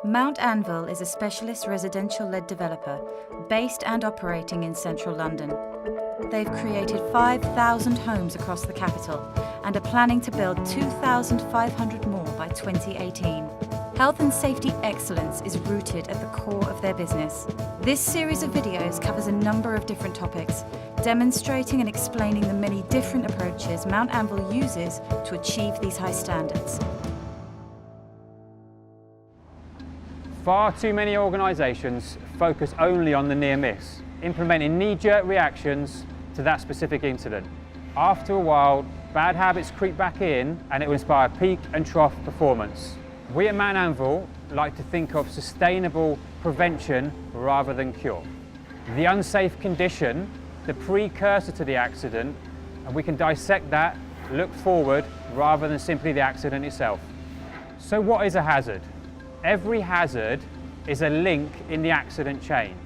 Mount Anvil is a specialist residential-led developer based and operating in central London. They've created 5,000 homes across the capital and are planning to build 2,500 more by 2018. Health and safety excellence is rooted at the core of their business. This series of videos covers a number of different topics, demonstrating and explaining the many different approaches Mount Anvil uses to achieve these high standards. Far too many organisations focus only on the near miss, implementing knee-jerk reactions to that specific incident. After a while, bad habits creep back in and it will inspire peak and trough performance. We at Mount Anvil like to think of sustainable prevention rather than cure. The unsafe condition, the precursor to the accident, and we can dissect that, look forward rather than simply the accident itself. So what is a hazard? Every hazard is a link in the accident chain.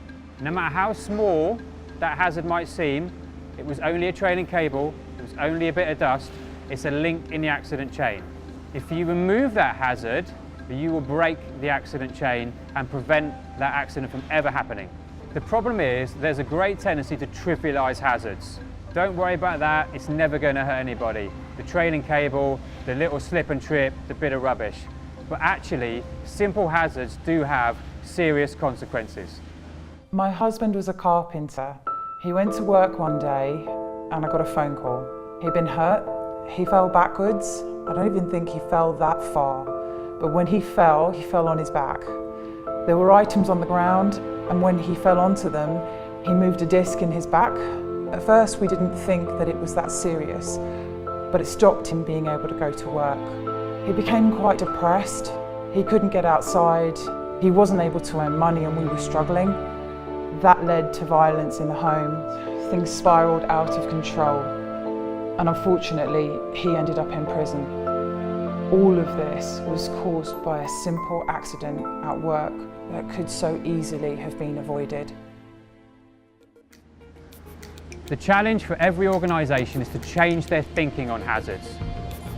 No matter how small that hazard might seem, it was only a trailing cable, it was only a bit of dust, it's a link in the accident chain. If you remove that hazard, you will break the accident chain and prevent that accident from ever happening. The problem is there's a great tendency to trivialise hazards. Don't worry about that, it's never going to hurt anybody. The trailing cable, the little slip and trip, the bit of rubbish. But actually, simple hazards do have serious consequences. My husband was a carpenter. He went to work one day and I got a phone call. He'd been hurt, he fell backwards. I don't even think he fell that far, but when he fell on his back. There were items on the ground, and when he fell onto them, he moved a disc in his back. At first we didn't think that it was that serious, but it stopped him being able to go to work. He became quite depressed. He couldn't get outside. He wasn't able to earn money and we were struggling. That led to violence in the home. Things spiraled out of control. And unfortunately, he ended up in prison. All of this was caused by a simple accident at work that could so easily have been avoided. The challenge for every organisation is to change their thinking on hazards.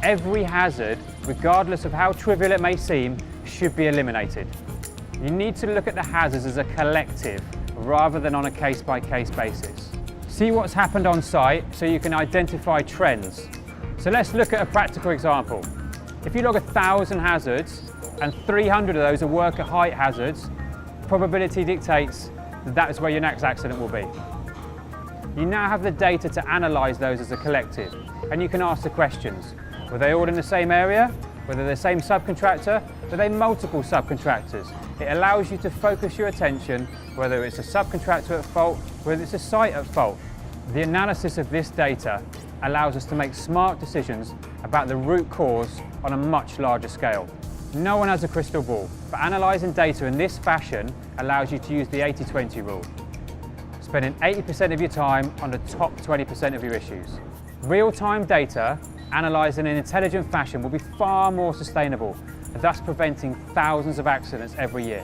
Every hazard, regardless of how trivial it may seem, should be eliminated. You need to look at the hazards as a collective rather than on a case-by-case basis. See what's happened on site so you can identify trends. So let's look at a practical example. If you log 1,000 hazards and 300 of those are work at height hazards, probability dictates that is where your next accident will be. You now have the data to analyse those as a collective, and you can ask the questions. Were they all in the same area? Were they the same subcontractor? Were they multiple subcontractors? It allows you to focus your attention whether it's a subcontractor at fault, whether it's a site at fault. The analysis of this data allows us to make smart decisions about the root cause on a much larger scale. No one has a crystal ball, but analysing data in this fashion allows you to use the 80-20 rule, spending 80% of your time on the top 20% of your issues. Real-time data analysed in an intelligent fashion will be far more sustainable, thus preventing thousands of accidents every year.